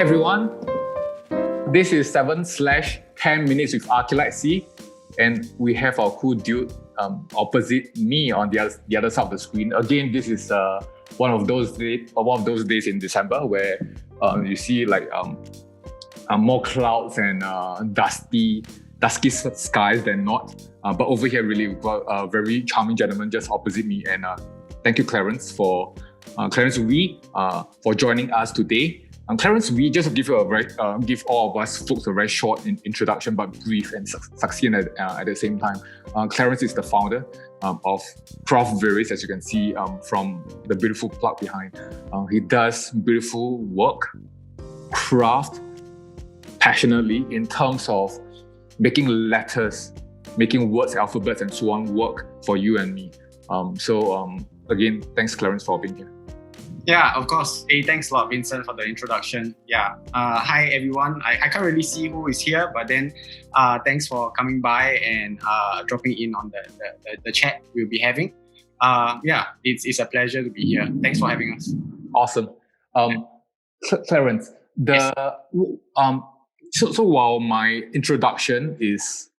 everyone, this is 7/10 minutes with ARKHILITE C, and we have our cool dude opposite me on the other side of the screen. Again, this is one of those days in December where you see like more clouds and dusky skies than not. But over here, really, we've got a very charming gentleman just opposite me, and thank you, Clarence Wee, for joining us today. Clarence Wee, just to give you give all of us folks a very short introduction, but brief and succinct at the same time. Clarence is the founder of Craft Varies, as you can see from the beautiful plug behind. He does beautiful work, craft passionately in terms of making letters, making words, alphabets, and so on work for you and me. Again, thanks, Clarence, for being here. Yeah, of course. Hey, thanks a lot, Vincent, for the introduction. Yeah. Hi, everyone. I can't really see who is here, but then thanks for coming by and dropping in on the chat we'll be having. It's a pleasure to be here. Thanks for having us. Awesome. Clarence, Yes. So while my introduction is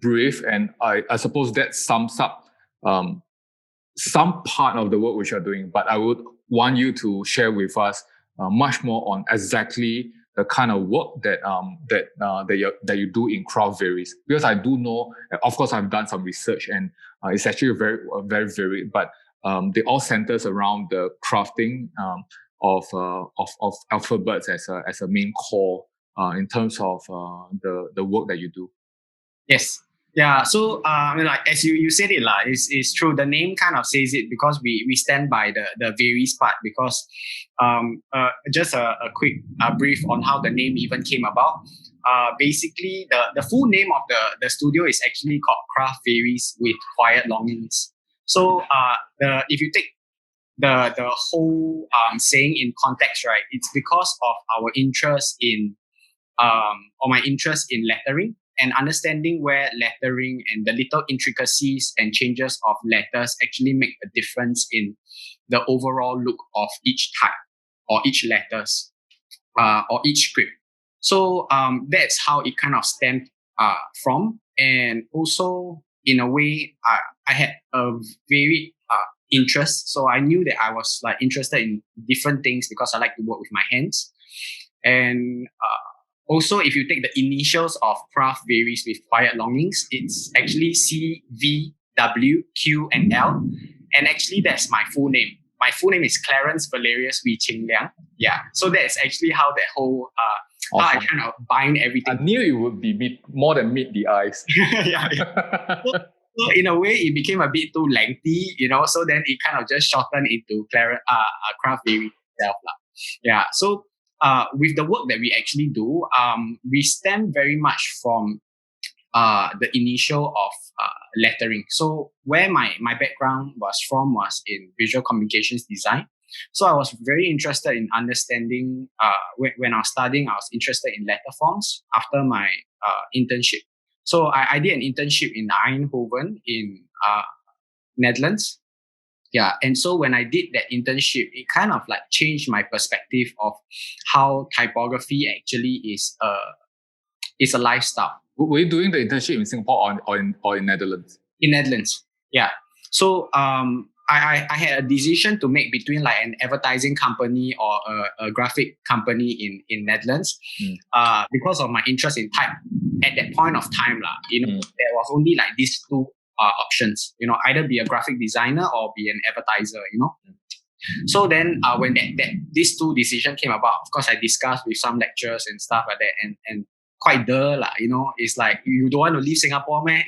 brief, and I suppose that sums up some part of the work which you're doing, but I would want you to share with us much more on exactly the kind of work that you do in Craft Varies. Because I do know, of course, I've done some research, and it's actually very varied. But they all centers around the crafting of alphabets as a main core in terms of the work that you do. Yes. Yeah, so like as you said it, it's true. The name kind of says it because we stand by the varies part, because just a quick brief on how the name even came about. Basically, the full name of the studio is actually called Craft Varies with Quiet Longings. So if you take the whole saying in context, right, it's because of our interest in or my interest in lettering, and understanding where lettering and the little intricacies and changes of letters actually make a difference in the overall look of each type or each letters or each script. So that's how it kind of stemmed from. And also, in a way, I had a very interest. So I knew that I was like interested in different things because I like to work with my hands. And also, if you take the initials of Craft Varies with Quiet Longings, it's actually C, V, W, Q, and L. And actually, that's my full name. My full name is Clarence Valerius Wee Ching Liang. Yeah. So that's actually how that whole, Awesome. how I kind of bind everything. I knew it would be more than meet the eyes. yeah. So in a way, it became a bit too lengthy, so then it kind of just shortened into Craft Varies itself. Yeah. So with the work that we actually do, we stem very much from the initial of lettering. So where my background was in visual communications design. So I was very interested in understanding, when I was studying, I was interested in letter forms after my internship. So I did an internship in Eindhoven in Netherlands. Yeah, and so when I did that internship, it kind of like changed my perspective of how typography actually is a lifestyle. Were you doing the internship in Singapore or in Netherlands? In Netherlands, yeah. So I had a decision to make between like an advertising company or a graphic company in Netherlands, because of my interest in type. At that point of time, there was only like these two options, either be a graphic designer or be an advertiser, So then when these two decisions came about, of course, I discussed with some lecturers and stuff like that, and quite it's like, you don't want to leave Singapore, man,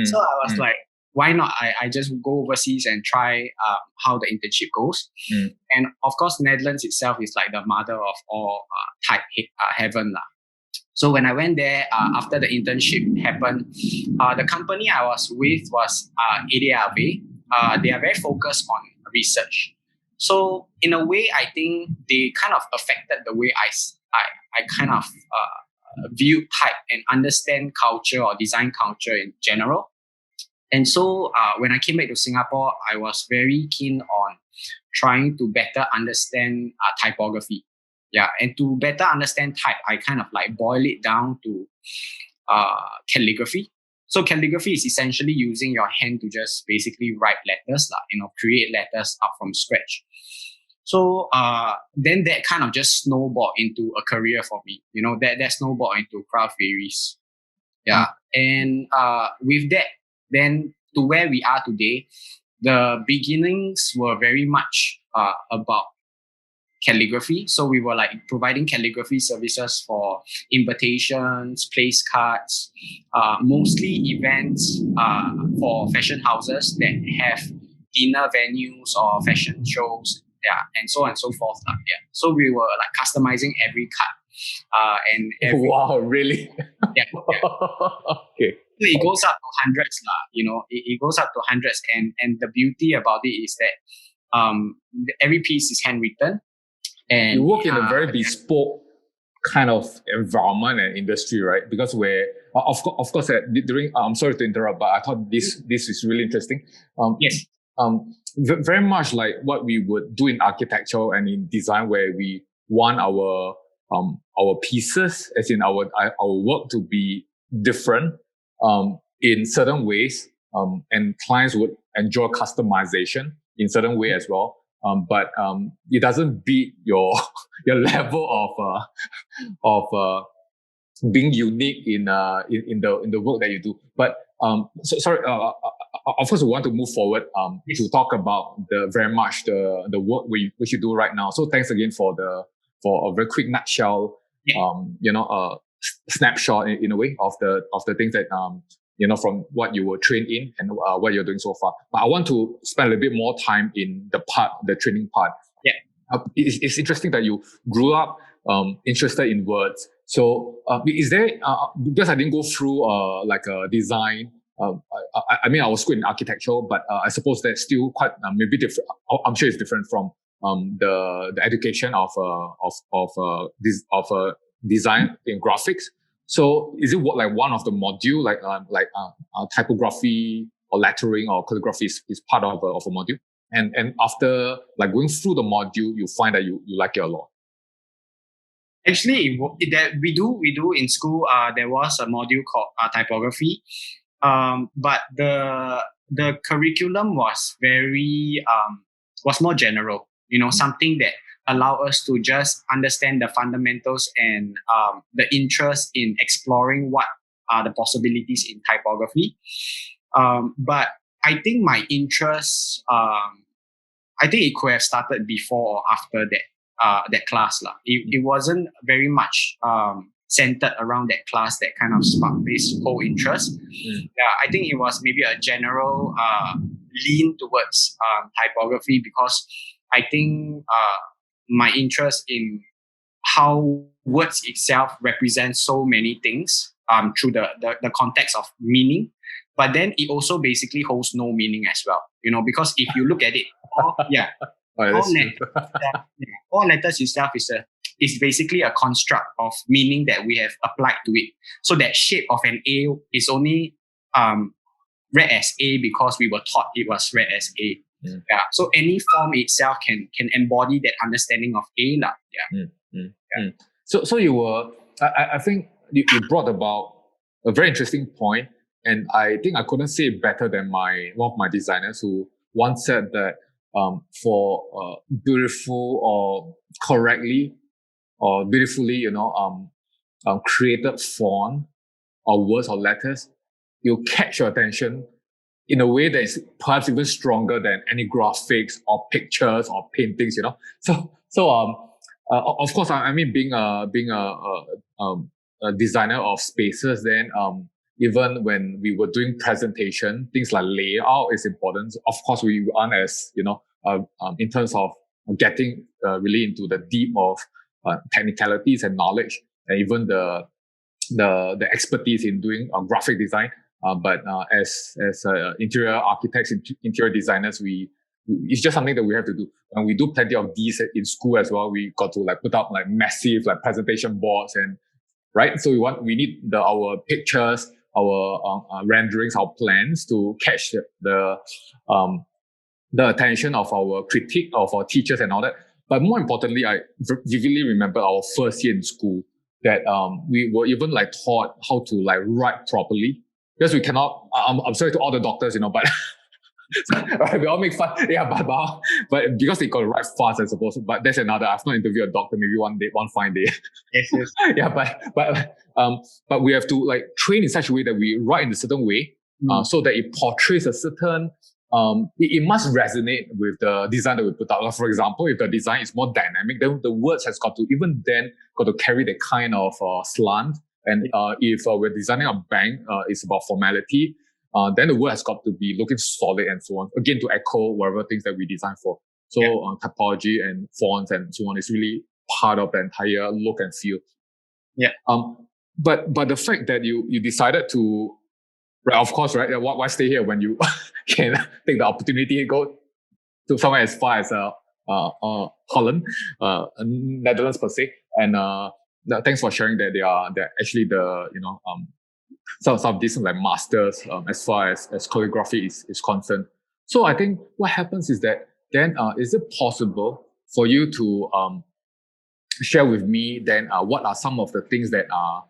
So I was like, why not? I just go overseas and try how the internship goes. And of course, Netherlands itself is like the mother of all type heaven. So when I went there, after the internship happened, the company I was with was ASK. They are very focused on research. So in a way, I think they kind of affected the way I kind of view type and understand culture or design culture in general. And so when I came back to Singapore, I was very keen on trying to better understand typography. Yeah, and to better understand type, I kind of like boil it down to calligraphy. So calligraphy is essentially using your hand to just basically write letters, create letters up from scratch. So then that kind of just snowballed into a career for me. That snowballed into craft varies. Yeah. And with that, then to where we are today, the beginnings were very much about calligraphy. So we were like providing calligraphy services for invitations, place cards, mostly events for fashion houses that have dinner venues or fashion shows, yeah, and so on and so forth. Yeah. So we were like customizing every card and every. Wow, really? Yeah. Okay. So it goes up to hundreds, it goes up to hundreds, and the beauty about it is that every piece is handwritten. And you work in a very bespoke kind of environment and industry, right? Because of course, during I'm sorry to interrupt, but I thought this is really interesting. Yes. Very much like what we would do in architecture and in design, where we want our pieces, as in our work, to be different in certain ways, and clients would enjoy customization in certain way as well. But it doesn't beat your level of being unique in the work that you do. But sorry, of course we want to move forward Yes. to talk about the work which you do right now. So thanks again for a very quick nutshell, snapshot in a way of the things that from what you were trained in and what you're doing so far. But I want to spend a little bit more time in the training part. Yeah. It's interesting that you grew up interested in words. So is there, because I didn't go through like a design, I mean, I was good in architecture, but I suppose that's still quite maybe different. I'm sure it's different from the education of design in graphics. So is it like one of the module, like typography or lettering or calligraphy is part of a module? And after like going through the module, you find that you like it a lot. Actually, that we do in school. There was a module called typography, but the curriculum was was more general. Something that allow us to just understand the fundamentals and the interest in exploring what are the possibilities in typography. But I think my interest, I think it could have started before or after that class. It wasn't very much centered around that class that kind of sparked this whole interest. Yeah, I think it was maybe a general lean towards typography, because I think my interest in how words itself represent so many things through the context of meaning, but then it also basically holds no meaning as well. Because if you look at it, all letters itself is basically a construct of meaning that we have applied to it. So that shape of an A is only read as A because we were taught it was read as A. Yeah. So any form itself can embody that understanding of A. Yeah. So you were, I think you brought about a very interesting point, and I think I couldn't say it better than one of my designers, who once said that for beautiful or correctly or beautifully, created font or words or letters, you'll catch your attention in a way that is perhaps even stronger than any graphics or pictures or paintings. So of course, I mean, being a designer of spaces, then even when we were doing presentation, things like layout is important. Of course, we aren't as in terms of getting really into the deep of technicalities and knowledge, and even the expertise in doing graphic design. But as interior architects, interior designers, it's just something that we have to do. And we do plenty of these in school as well. We got to like put up like massive like presentation boards, and right. So we need our pictures, our renderings, our plans to catch the attention of our critique, of our teachers and all that. But more importantly, I vividly remember our first year in school that we were even like taught how to like write properly because we cannot. I'm sorry to all the doctors, but right, we all make fun. Yeah, but because they got to write fast, I suppose. But that's another. I've not interviewed a doctor. Maybe one day, one fine day. Yes, yes. Yeah, but we have to like train in such a way that we write in a certain way, so that it portrays a certain. It must resonate with the design that we put out. Like for example, if the design is more dynamic, then the words has got to carry the kind of slant. And if we're designing a bank, it's about formality. Then the word has got to be looking solid and so on. Again, to echo whatever things that we design for. So typology and fonts and so on is really part of the entire look and feel. Yeah. But the fact that you decided to, right, of course, right, why stay here when you can take the opportunity to go to somewhere as far as Holland, Netherlands per se. And thanks for sharing that they're actually some of these like masters as far as calligraphy is concerned. So I think what happens is that then is it possible for you to share with me then what are some of the things that are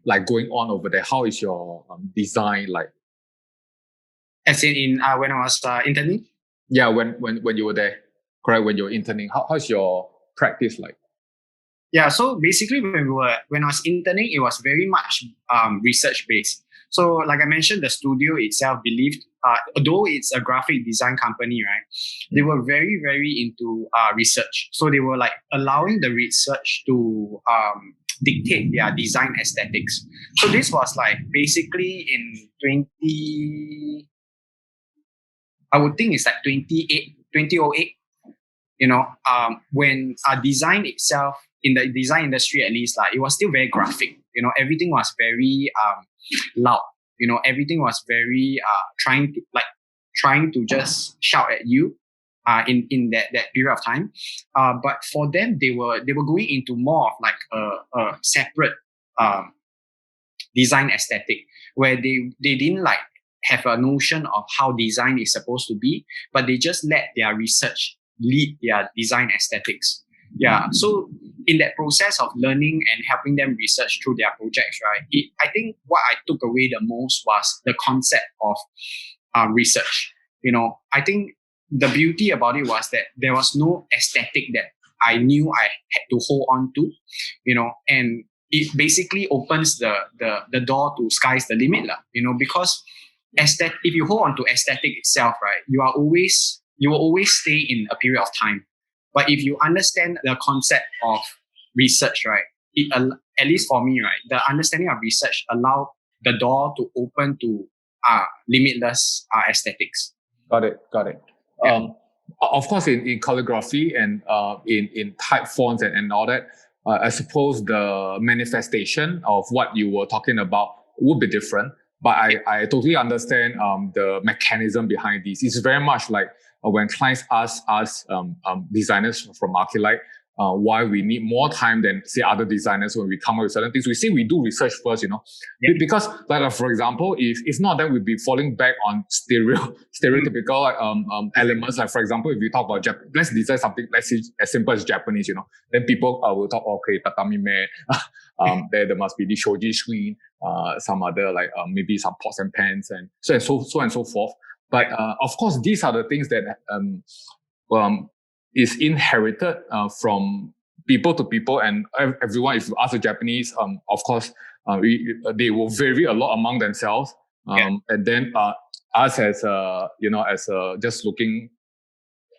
like going on over there? How is your design like? As in when I was interning? Yeah, when you were there, correct? When you were interning, how's your practice like? Yeah, so basically when I was interning, it was very much research based. So like I mentioned, the studio itself believed, although it's a graphic design company, right? They were very, very into research. So they were like allowing the research to dictate their design aesthetics. So this was like basically in I would think it's like 2008, when design itself, in the design industry at least, like it was still very graphic. Everything was very loud. Everything was very trying to just shout at you in that period of time. But for them, they were going into more of like a separate design aesthetic where they didn't like have a notion of how design is supposed to be, but they just let their research lead their design aesthetics. Yeah. So in that process of learning and helping them research through their projects, right? I think what I took away the most was the concept of research. I think the beauty about it was that there was no aesthetic that I knew I had to hold on to, and it basically opens the door to sky's the limit, because if you hold on to aesthetic itself, right, you will always stay in a period of time. But if you understand the concept of research, right, at least for me, right, the understanding of research allowed the door to open to limitless aesthetics. Got it. Yeah. Of course, in calligraphy and in type fonts and all that, I suppose the manifestation of what you were talking about would be different. But I totally understand the mechanism behind this. It's very much like when clients ask us designers from ARKHILITE why we need more time than say other designers when we come up with certain things. We say we do research first, because like for example, if not, then we'd be falling back on stereotypical elements. Like for example, if we talk about let's design something, let's say as simple as Japanese, then people will talk, okay, tatami mat, there must be the shoji screen, some other like maybe some pots and pans and so and so forth. But of course, these are the things that is inherited from people to people, and everyone. If you ask the Japanese, of course, they will vary a lot among themselves. And then us as just looking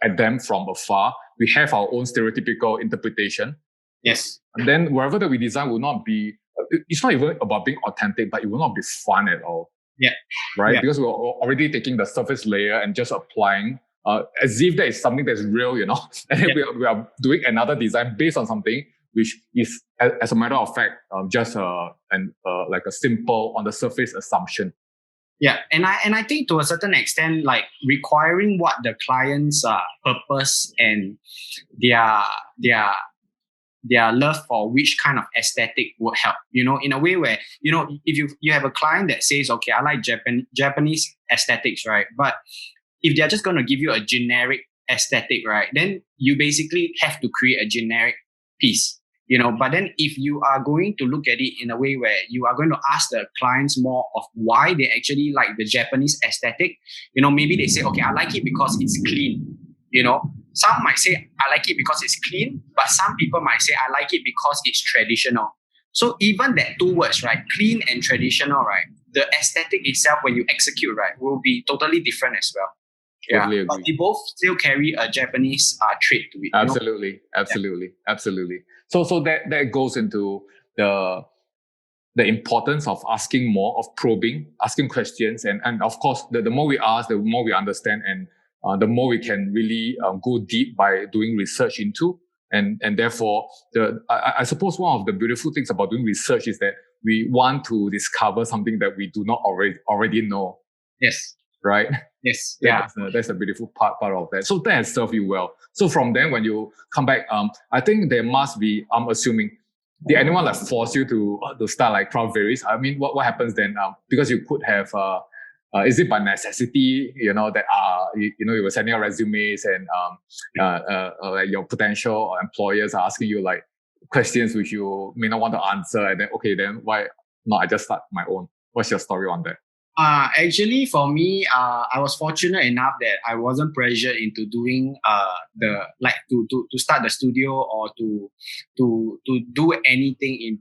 at them from afar, we have our own stereotypical interpretation. Yes. And then wherever that we design will not be. It's not even about being authentic, but it will not be fun at all. Yeah. Right. Yeah. Because we're already taking the surface layer and just applying. As if that is something that's real, and then we are doing another design based on something which is, as a matter of fact, just like a simple on the surface assumption. Yeah, and I think to a certain extent, like requiring what the client's purpose and their love for which kind of aesthetic would help, in a way where, if you have a client that says, okay, I like Japanese aesthetics, right? But if they're just going to give you a generic aesthetic, right, then you basically have to create a generic piece, but then if you are going to look at it in a way where you are going to ask the clients more of why they actually like the Japanese aesthetic, maybe they say, okay, I like it because it's clean. Some might say I like it because it's clean, but some people might say I like it because it's traditional. So even that two words, right, clean and traditional, right, the aesthetic itself when you execute, right, will be totally different as well. Totally But agree. they both still carry a Japanese trait to it. Absolutely. So that goes into the importance of asking more, of probing, asking questions, and of course, the more we ask, the more we understand, and the more we can really go deep by doing research into, and therefore, I suppose one of the beautiful things about doing research is that we want to discover something that we do not already know. Yes. Right. Yes. Yeah. That's a beautiful part of that. So that has served you well. So from then, when you come back, I think there must be. I'm assuming. Did anyone like force you to start like craft varies? I mean, what happens then? Because you could have. Is it by necessity? That you were sending out resumes, and like your potential employers are asking you like questions which you may not want to answer, and then okay, then why not? I just start my own. What's your story on that? Actually, for me, I was fortunate enough that I wasn't pressured into doing to start the studio or to do anything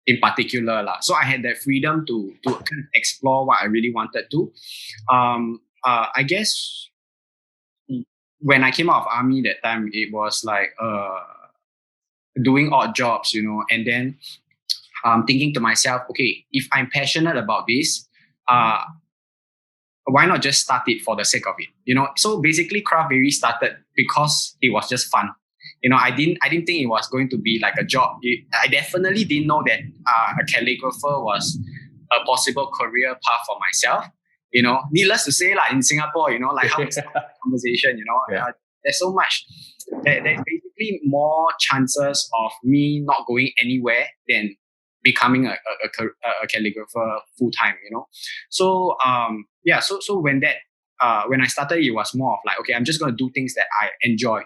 in particular lah. So I had that freedom to kind of explore what I really wanted to. I guess when I came out of army that time, it was like doing odd jobs, and then thinking to myself, okay, if I'm passionate about this, why not just start it for the sake of it? So basically, Craft Very started because it was just fun. I didn't think it was going to be like a job. I definitely didn't know that a calligrapher was a possible career path for myself. Needless to say, like in Singapore, like how we start the conversation, there's so much. There's basically more chances of me not going anywhere than becoming a calligrapher full time. So so when I started, it was more of like, okay, I'm just going to do things that I enjoy.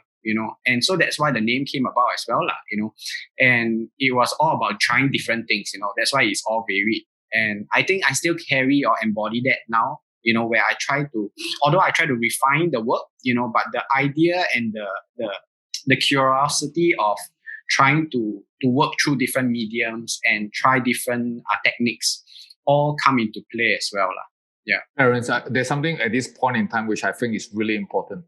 And so that's why the name came about as well, and it was all about trying different things. That's why it's all varied. And I think I still carry or embody that now, where I try to, although I try to refine the work, but the idea and the curiosity of trying to work through different mediums and try different techniques all come into play as well. Yeah. Clarence, there's something at this point in time which I think is really important.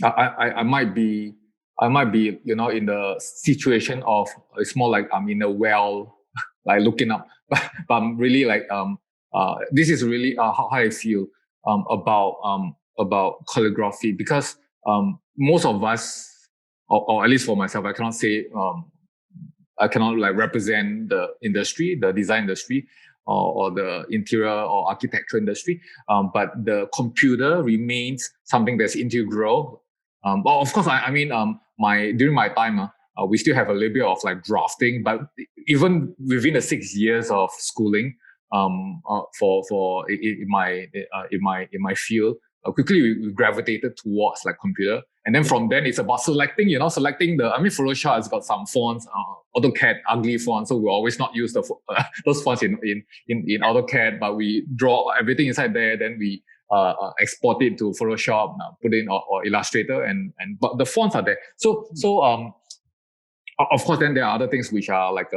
I might be, in the situation of, it's more like I'm in a well, like looking up, but I'm really like, this is really how I feel about calligraphy, because most of us, or at least for myself, I cannot say, I cannot like represent the industry, the design industry, or the interior or architecture industry. But the computer remains something that's integral. Well, of course, I mean, during my time, we still have a little bit of like drafting, but even within the 6 years of schooling, in my field, quickly we gravitated towards like computer, and then from then it's about selecting Photoshop has got some fonts, AutoCAD ugly fonts, so we always not use those fonts in AutoCAD, but we draw everything inside there, then we export it to Photoshop, put in or Illustrator, and but the fonts are there. So of course, then there are other things which are like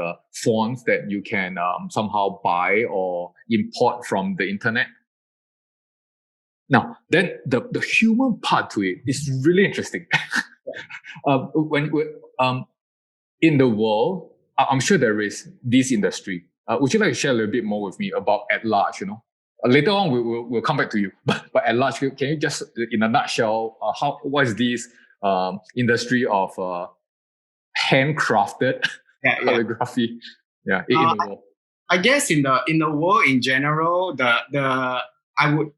fonts that you can somehow buy or import from the internet. Now, then the human part to it is really interesting. When in the world, I'm sure there is this industry. Would you like to share a little bit more with me about at large? Later on we'll come back to you, but at large, can you just in a nutshell, what is this industry of handcrafted calligraphy? In the world. I guess in the world in general, I would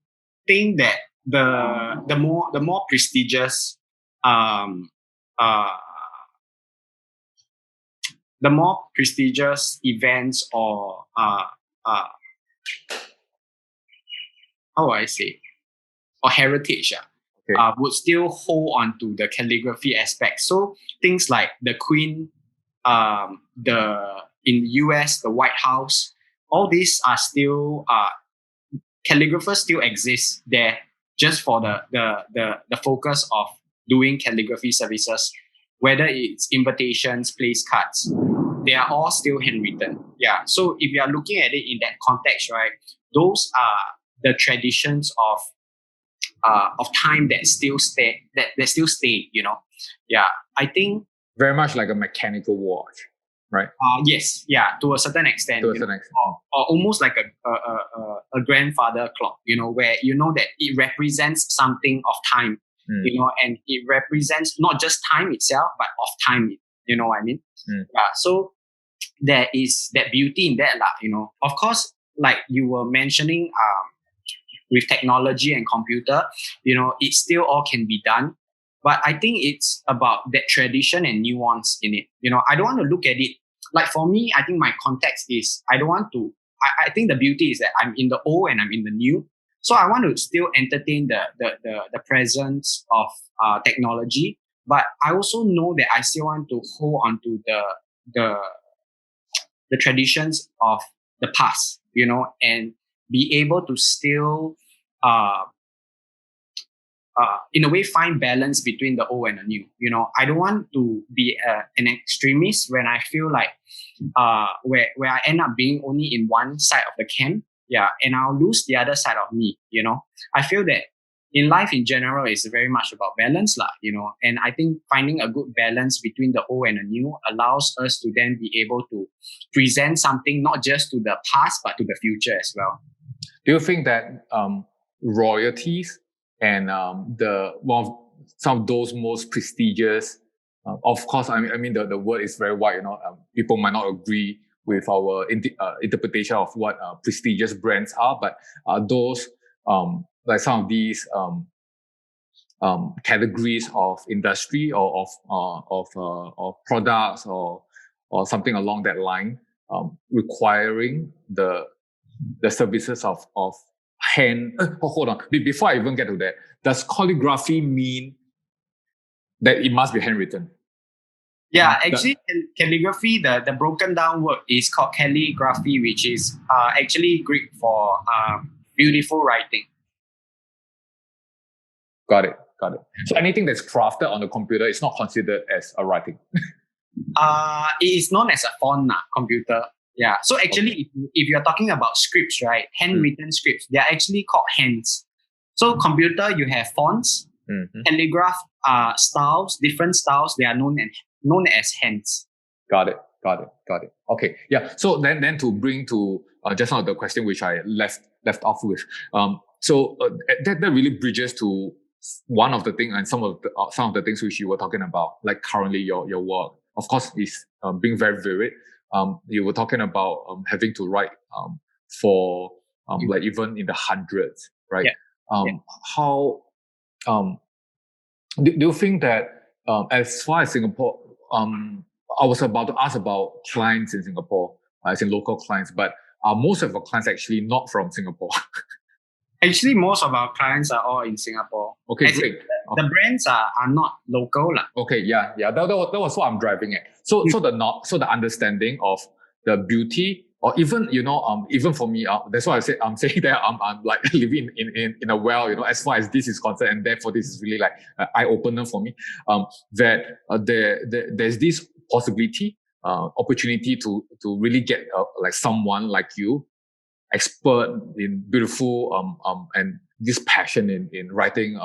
think that the more prestigious events, or how do I say, or heritage would still hold on to the calligraphy aspect. So things like the Queen, in US, the White House, all these are still calligraphers still exist there just for the focus of doing calligraphy services, whether it's invitations, place cards, they are all still handwritten. Yeah. So if you are looking at it in that context, right, those are the traditions of time that still stay, Yeah. I think Very much like a mechanical watch, right? yes, yeah, to a certain extent, To a certain extent. or almost like a grandfather clock, where you know that it represents something of time, and it represents not just time itself, but of time. You know what I mean? Yeah. So there is that beauty in that, Of course, like you were mentioning, with technology and computer, it still all can be done. But I think it's about that tradition and nuance in it. I don't want to look at it like, for me, I think my context is I don't want to. I think the beauty is that I'm in the old and I'm in the new. So I want to still entertain the presence of technology, but I also know that I still want to hold on to the traditions of the past, and be able to still in a way find balance between the old and the new. I don't want to be an extremist when I feel like where I end up being only in one side of the camp, and I'll lose the other side of me. I feel that in life in general is very much about balance, and I think finding a good balance between the old and the new allows us to then be able to present something not just to the past but to the future as well. Do you think that royalties and some of those most prestigious, of course, I mean the word is very wide. People might not agree with our interpretation of what prestigious brands are, but those like some of these categories of industry or of products or something along that line, requiring the services of hand. Hold on. Before I even get to that, does calligraphy mean that it must be handwritten? Yeah, actually, calligraphy, the broken down word is called calligraphy, which is actually Greek for beautiful writing. Got it. So anything that's crafted on the computer is not considered as a writing. It is known as a font, computer. Yeah. So actually, if you're talking about scripts, right, handwritten scripts, they are actually called hands. So computer, you have fonts, calligraph styles, different styles. They are known as hands. Got it. Okay. Yeah. So then to bring to just now the question which I left off with. So that really bridges to one of the things and some of the things which you were talking about, like currently your work, of course, is being very vivid. You were talking about having to write for like even in the hundreds, right? Yeah. How do you think that as far as Singapore, I was about to ask about clients in Singapore, as in local clients, but most of our clients actually not from Singapore. Actually, most of our clients are all in Singapore. Okay, great. The brands are not local. Okay, yeah. That was what I'm driving at. So the understanding of the beauty, or even even for me, that's why I'm saying that I'm like living in a well, as far as this is concerned, and therefore this is really like an eye opener for me. That there's this possibility, opportunity to really get like someone like you, expert in beautiful and this passion in writing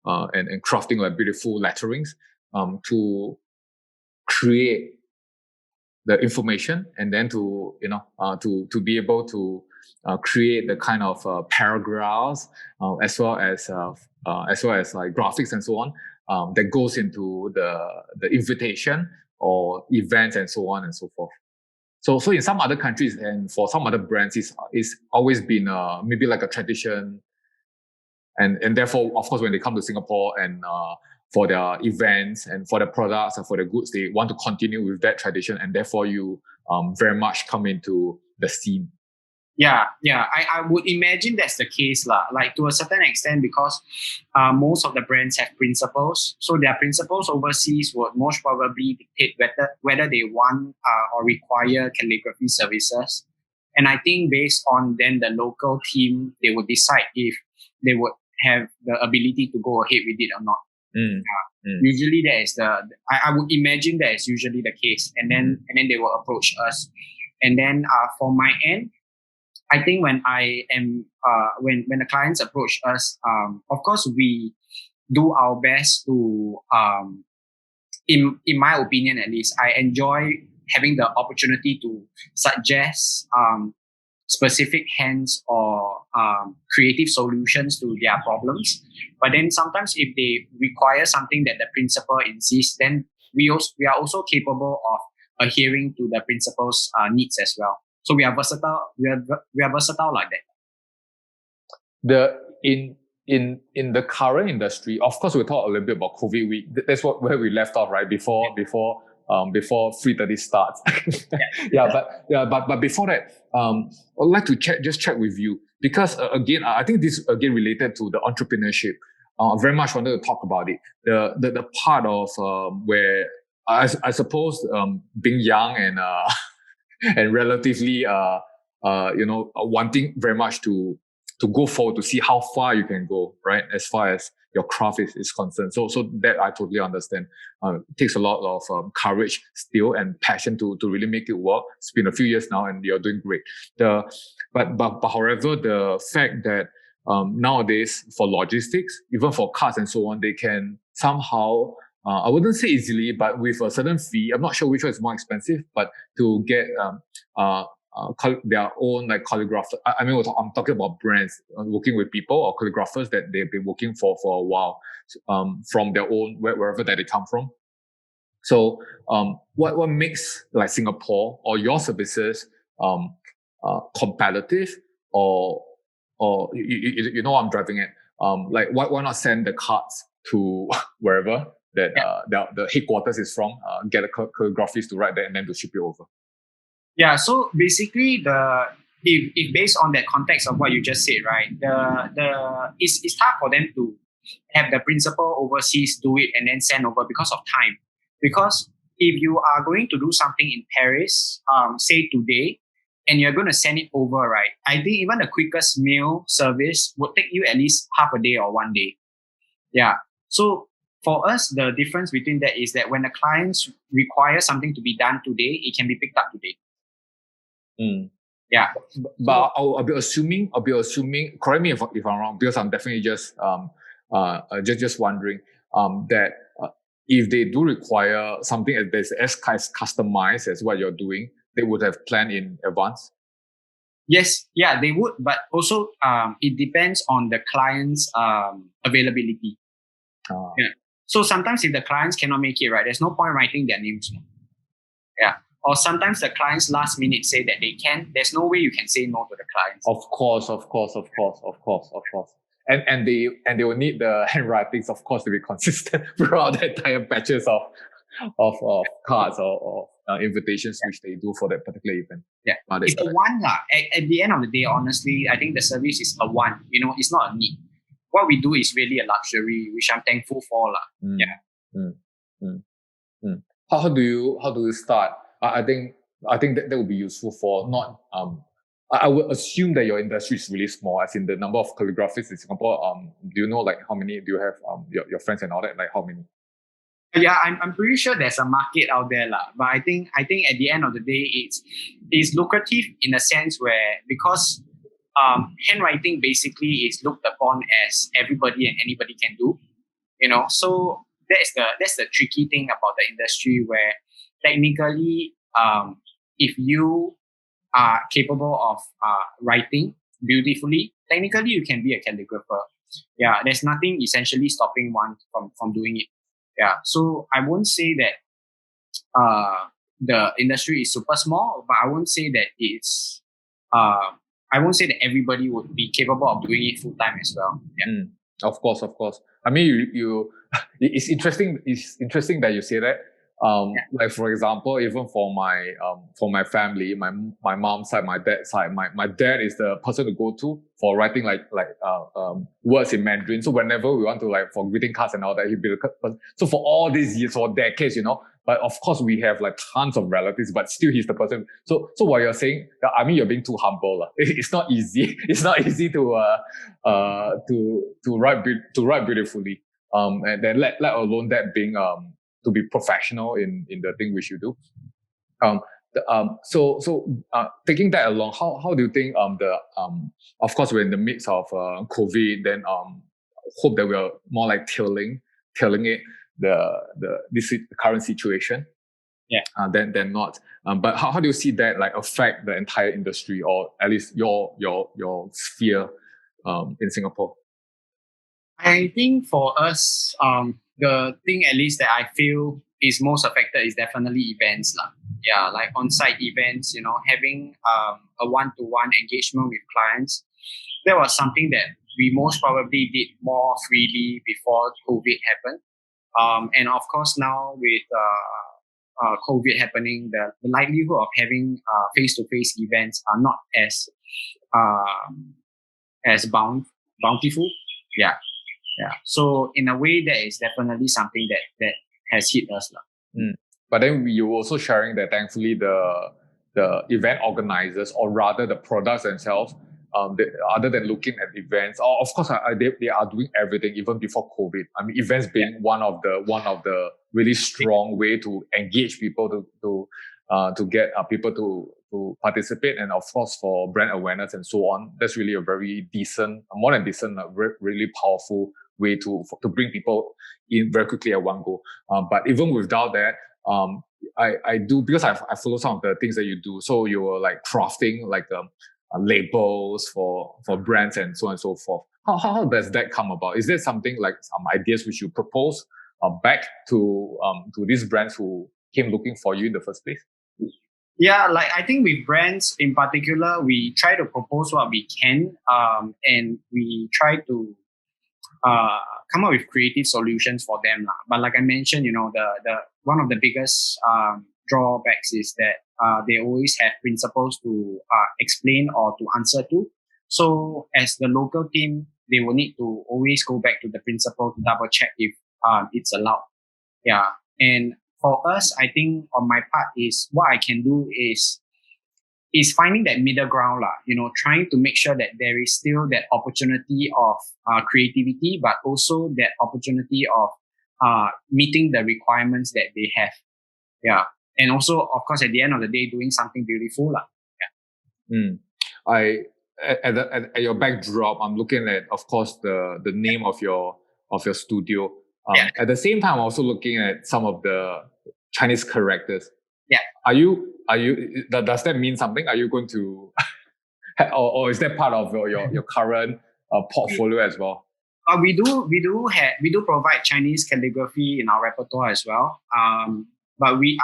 and crafting like beautiful letterings to create the information, and then to be able to create the kind of paragraphs as well as like graphics and so on that goes into the invitation or events and so on and so forth. So in some other countries and for some other brands, it's always been maybe like a tradition, and therefore, of course, when they come to Singapore and for their events and for their products and for their goods, they want to continue with that tradition, and therefore you very much come into the scene. I would imagine that's the case lah. Like to a certain extent, because most of the brands have principals, so their principals overseas would most probably dictate whether they want or require calligraphy services. And I think based on then the local team, they would decide if they would have the ability to go ahead with it or not. Usually that is I would imagine that is usually the case, and then they will approach us. And then for my end, I think when when the clients approach us, of course we do our best to in my opinion at least, I enjoy having the opportunity to suggest specific hands or creative solutions to their problems. But then sometimes if they require something that the principal insists, then we are also capable of adhering to the principal's needs as well. So we are versatile. We are versatile like that. In the current industry, of course, we'll talk a little bit about COVID week. That's where we left off, right? Before 3:30 starts. But before that, I'd like to check with you, because again, I think this again related to the entrepreneurship. I very much wanted to talk about it. The part of where I suppose being young and and relatively wanting very much to go forward, to see how far you can go, right? As far as your craft is concerned. So that I totally understand. It takes a lot of courage still and passion to really make it work. It's been a few years now and you're doing great. But however, the fact that nowadays for logistics, even for cars and so on, they can somehow, I wouldn't say easily, but with a certain fee, I'm not sure which one is more expensive, but to get their own like calligrapher. I'm talking about brands working with people or calligraphers that they've been working for a while, from their own wherever that they come from. So what makes like Singapore or your services competitive, or you know what I'm driving at? Like why not send the cards to wherever that the headquarters is from, get a calligraphers to write that and then to ship it over. Yeah, so basically if based on that context of what you just said, right, it's hard for them to have the principal overseas do it and then send over because of time. Because if you are going to do something in Paris, say today, and you're going to send it over, right, I think even the quickest mail service would take you at least half a day or 1 day. Yeah. So for us, the difference between that is that when the clients require something to be done today, it can be picked up today. Yeah, but I'll be assuming. Correct me if I'm wrong, because I'm definitely just wondering that if they do require something that's as customized as what you're doing, they would have planned in advance. Yes, yeah, they would, but also it depends on the client's availability. Yeah. So sometimes if the clients cannot make it, right, there's no point writing their names. Yeah. Or sometimes the clients last minute say that they can. There's no way you can say no to the clients. Of course. And they will need the handwritings, of course, to be consistent throughout the entire batches of cards or invitations which they do for that particular event. Yeah, it's a want lah. At the end of the day, honestly, I think the service is a want. It's not a need. What we do is really a luxury, which I'm thankful for lah. How do you start? I think that would be useful for not. I would assume that your industry is really small, as in the number of calligraphers in Singapore. Do you know like how many do you have? Your friends and all that, like how many? Yeah, I'm pretty sure there's a market out there lah. But I think at the end of the day, it's lucrative in a sense where, because handwriting basically is looked upon as everybody and anybody can do. So that's the tricky thing about the industry, where technically, if you are capable of writing beautifully, technically you can be a calligrapher. Yeah, there's nothing essentially stopping one from doing it. Yeah, so I won't say that the industry is super small, but I won't say that it's I won't say that everybody would be capable of doing it full time as well. Yeah. Of course. I mean, you it's interesting that you say that. Like for example, even for my family, my mom's side, my dad's side, my dad is the person to go to for writing words in Mandarin. So whenever we want to like for greeting cards and all that, he'd be the person. So for all these years, for decades, but of course we have like tons of relatives, but still he's the person. So what you're saying, I mean, you're being too humble. It's not easy. It's not easy to write beautifully. And then let alone that being to be professional in the thing which you do. Taking that along, how do you think of course we're in the midst of COVID, then hope that we are more like tailing it the current situation. Than not. But how do you see that like affect the entire industry, or at least your sphere in Singapore? I think for us, the thing at least that I feel is most affected is definitely events lah. Yeah, like on-site events, having a one-to-one engagement with clients. That was something that we most probably did more freely before COVID happened. And of course now with COVID happening, the likelihood of having face-to-face events are not as bountiful. Yeah. So in a way, that is definitely something that has hit us. But then you were also sharing that thankfully the event organizers, or rather the products themselves, other than looking at events, of course they are doing everything even before COVID. I mean, events being one of the really strong way to engage people to get people to participate, and of course for brand awareness and so on. That's really a very decent, more than decent, really powerful way to bring people in very quickly at one go. But even without that, I do, because I follow some of the things that you do. So you were like crafting like labels for brands and so on and so forth. How does that come about? Is there something like some ideas which you propose back to these brands who came looking for you in the first place? Yeah, like I think with brands in particular, we try to propose what we can, and we try to come up with creative solutions for them. But like I mentioned, the one of the biggest drawbacks is that they always have principles to explain or to answer to. So as the local team, they will need to always go back to the principal to double check if it's allowed. Yeah. And for us, I think on my part is what I can do is finding that middle ground, trying to make sure that there is still that opportunity of creativity, but also that opportunity of meeting the requirements that they have. Yeah. And also, of course, at the end of the day, doing something beautiful. Yeah. At your backdrop, I'm looking at, of course, the name of your studio. At the same time, I'm also looking at some of the Chinese characters. Yeah. Are you? Does that mean something? Are you going to, or is that part of your current portfolio as well? We do provide Chinese calligraphy in our repertoire as well. But we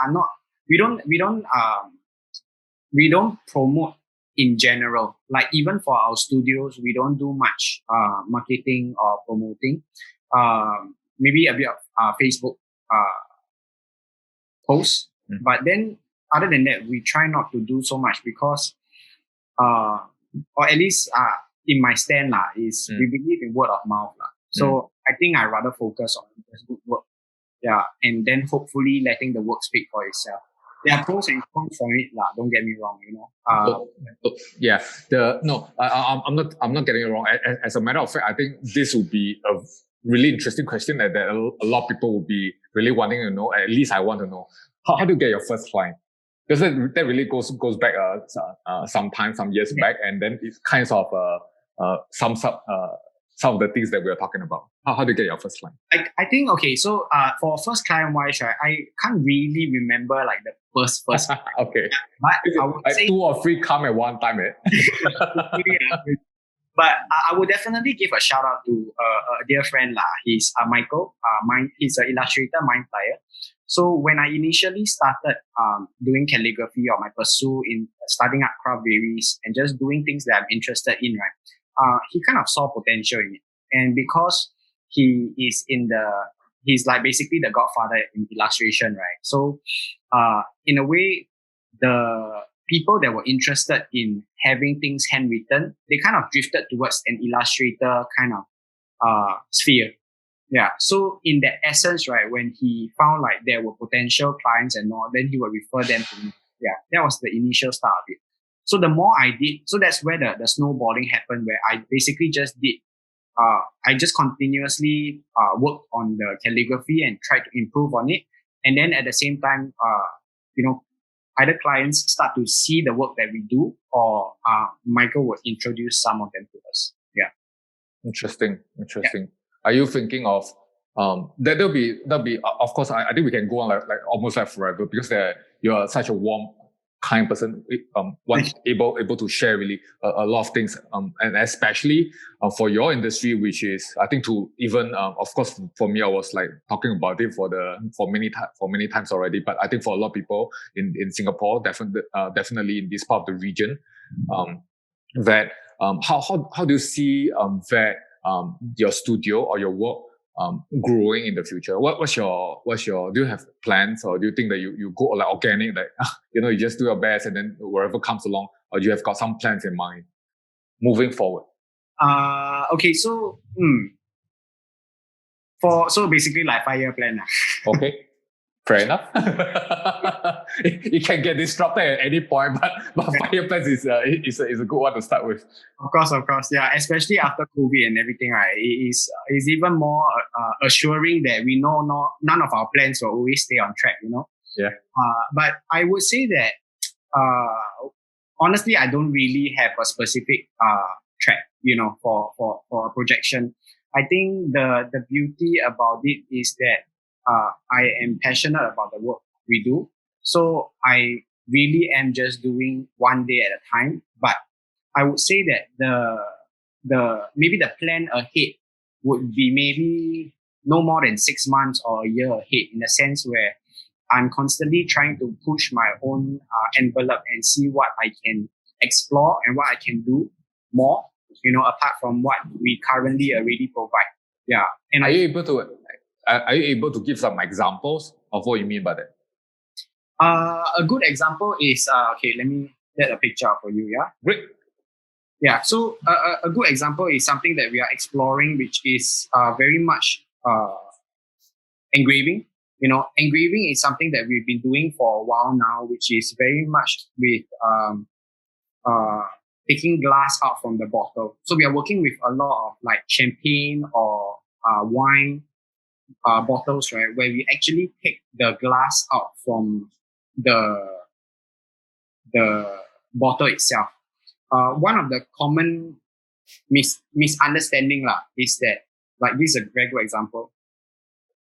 don't promote in general. Like even for our studios, we don't do much marketing or promoting. Maybe a bit of Facebook posts. But then other than that, we try not to do so much because, or at least in my stand is we believe in word of mouth. So I think I rather focus on just good work. Yeah, and then hopefully letting the work speak for itself. There are pros and cons for it, don't get me wrong, I'm not getting it wrong. As a matter of fact, I think this will be a really interesting question that a lot of people will be really wanting to know. At least I want to know. How do you get your first client? Because that really goes back some years back, and then it kind of sums up some of the things that we are talking about. How do you get your first client? I think, okay, so for first client wise, right, I can't really remember like the first okay. But I would say 2 or 3 come at one time. But I would definitely give a shout out to a dear friend. He's Michael. He's an illustrator, mind flyer. So when I initially started doing calligraphy, or my pursuit in studying art craft varies and just doing things that I'm interested in, right? He kind of saw potential in it. And because he is in the he's like basically the godfather in illustration, right? So, in a way, the people that were interested in having things handwritten, they kind of drifted towards an illustrator kind of sphere. Yeah. So in that essence, right, when he found like there were potential clients and all, then he would refer them to me. Yeah. That was the initial start of it. So the more I did, so that's where the snowballing happened, where I basically just did, I just continuously worked on the calligraphy and tried to improve on it. And then at the same time, either clients start to see the work that we do, or Michael would introduce some of them to us. Yeah. Interesting. Yeah. Are you thinking of that'll be of course I think we can go on like almost like forever, because you are such a warm, kind person, able to share really a lot of things, and especially for your industry, which is, I think, to even of course for me, I was like talking about it for many times already, but I think for a lot of people in Singapore, definitely in this part of the region, that how do you see that your studio or your work growing in the future? What's your do you have plans, or do you think that you go like organic, like you just do your best and then wherever comes along, or do you have got some plans in mind moving forward? Okay, so so basically like 5-year plan. Okay. Fair enough. It can get disrupted at any point, but 5-year plans is a good one to start with. Of course, yeah. Especially after COVID and everything, right? It is even more assuring that we know none of our plans will always stay on track. Yeah. But I would say that honestly, I don't really have a specific track, for a projection. I think the beauty about it is that I am passionate about the work we do. So I really am just doing one day at a time. But I would say that maybe the plan ahead would be maybe no more than 6 months or a year ahead, in the sense where I'm constantly trying to push my own envelope and see what I can explore and what I can do more, apart from what we currently already provide. Yeah. And Are you able to give some examples of what you mean by that? A good example is, okay, let me get a picture up for you, yeah? Great. Yeah, so a good example is something that we are exploring, which is very much engraving. Engraving is something that we've been doing for a while now, which is very much with taking glass out from the bottle. So we are working with a lot of like champagne or wine bottles, right, where we actually take the glass out from the bottle itself. One of the common misunderstanding is that, like, this is a very good example.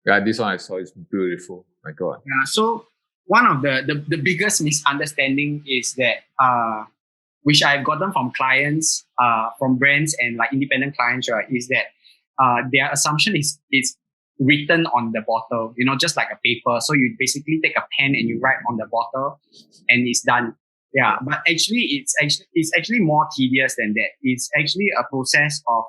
Yeah, this one I saw is beautiful. My God. Yeah, so one of the biggest misunderstanding is that which I've gotten from clients, from brands and like independent clients, right, is that their assumption is written on the bottle, just like a paper. So you basically take a pen and you write on the bottle and it's done. Yeah, but actually it's actually more tedious than that. It's actually a process of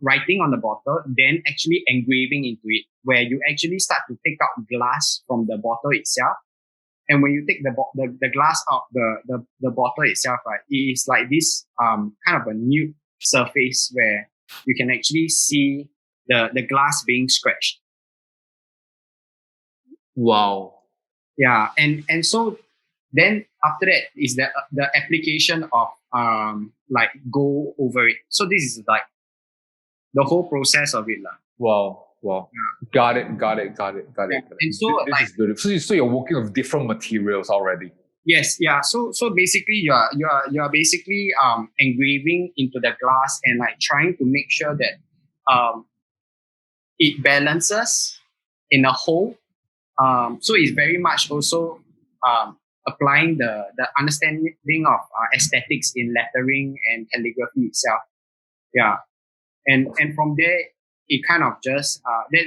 writing on the bottle, then actually engraving into it, where you actually start to take out glass from the bottle itself. And when you take the glass out the bottle itself, right, it is like this kind of a nude surface where you can actually see the glass being scratched. Wow. Yeah, and so then after that is the application of like go over it. So this is like the whole process of it. Wow. Yeah. Got it. Yeah. And so this is beautiful. So you're working with different materials already. Yes, yeah. So basically you are basically engraving into the glass and like trying to make sure that it balances in a whole. So it's very much also applying the understanding of aesthetics in lettering and calligraphy itself. Yeah. And from there, it kind of just,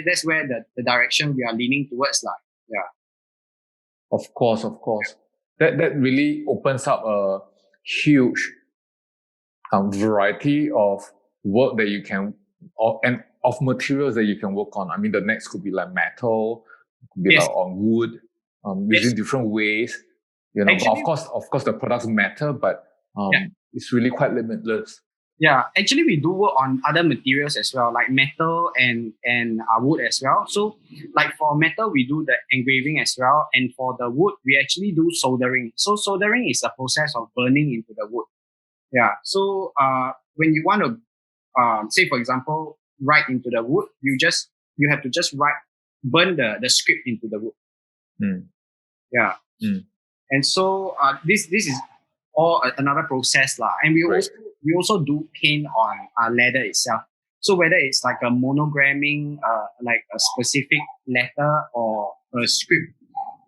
that's where the direction we are leaning towards. Yeah. Of course. That really opens up a huge variety of work that you can, and of materials that you can work on. I mean, the next could be like metal, could be Yes. like on wood, using different ways. But Actually, of course, the products matter, but it's really quite limitless. Yeah, actually, we do work on other materials as well, like metal and wood as well. So, like for metal, we do the engraving as well, and for the wood, we actually do soldering. So, soldering is a process of burning into the wood. Yeah. So, when you want to, say for example, write into the wood, you have to just burn the script into the wood. Yeah. And so, this is all another process lah. And we also do paint on leather itself. So whether it's like a monogramming, like a specific letter or a script,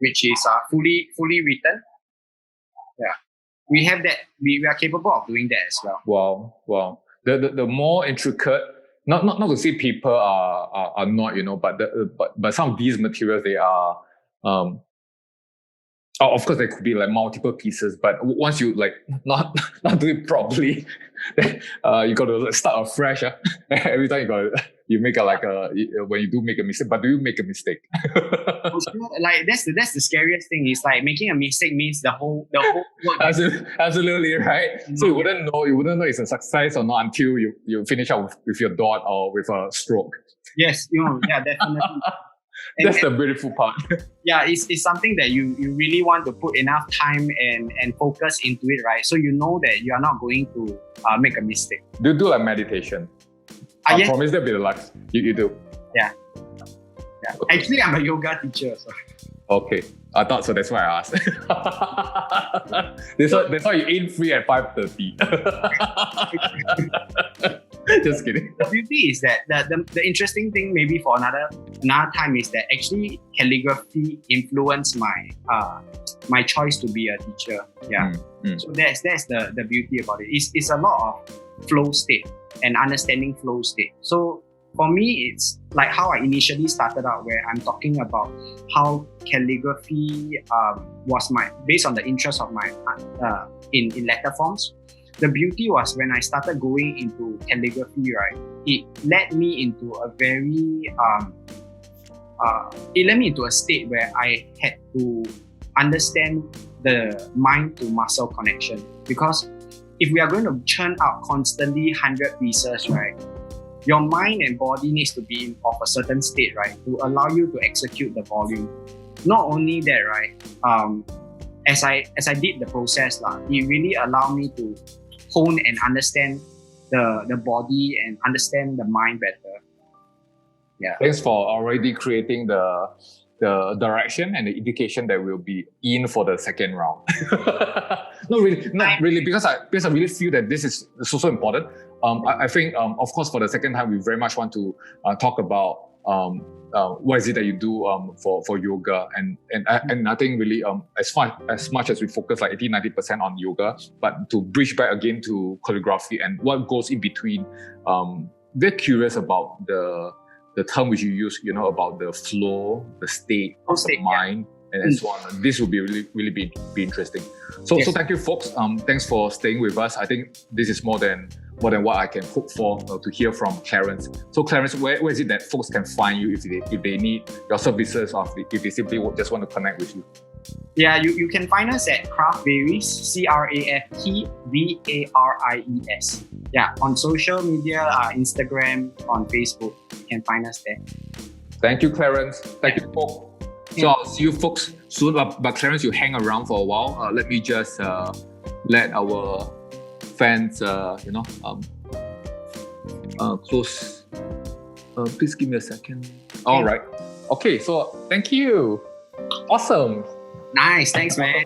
which is fully written, we have that. We are capable of doing that as well. Wow. The more intricate, not to say people are not, but some of these materials, they are. Of course, there could be like multiple pieces, but once you like not do it properly, then you got to start afresh. Every time you make when you do make a mistake. But do you make a mistake? Like that's the scariest thing. Is like making a mistake means the whole work. Absolutely right. So you wouldn't know it's a success or not until you finish up with your dot or with a stroke. Yes, definitely. That's the beautiful part. Yeah, it's something that you really want to put enough time and focus into it, right? So you know that you are not going to make a mistake. Do you do like meditation? I yes. promise there'll be the life. You do? Yeah. Okay. Actually, I'm a yoga teacher. So. Okay. I thought so. That's why I asked. That's why you ain't free at 5:30. Just kidding. The beauty is that the interesting thing maybe for another time is that actually calligraphy influenced my choice to be a teacher. Yeah. So that's the beauty about it. It's a lot of flow state and understanding flow state. So for me, it's like how I initially started out, where I'm talking about how calligraphy was based on the interest of my in letter forms. The beauty was when I started going into calligraphy, right? It led me into a very a state where I had to understand the mind to muscle connection. Because if we are going to churn out constantly 100 pieces, right? Your mind and body needs to be of a certain state, right? To allow you to execute the volume. Not only that, right? As I did the process, it really allowed me to hone and understand the body and understand the mind better. Yeah. Thanks for already creating the direction and the indication that we'll be in for the second round. Not really, because I really feel that this is so important. I think, of course, for the second time, we very much want to talk about what is it that you do for yoga, and I think really as much as we focus like 80-90% on yoga, but to bridge back again to calligraphy and what goes in between. Very curious about the term which you use, about the flow, the state of the mind, and so on. This will be really be interesting. So thank you, folks. Thanks for staying with us. I think this is more than what I can hope for to hear from Clarence. So Clarence, where is it that folks can find you if they need your services, or if they simply just want to connect with you? Yeah, you can find us at Craft Varies, CraftVaries. Yeah, on social media, Instagram, on Facebook, you can find us there. Thank you, Clarence. Thank you, folks. So I'll see you folks soon. But Clarence, you hang around for a while. Let me just let our fans, close. Please give me a second. All right. Okay. So thank you. Awesome. Nice. Thanks, man.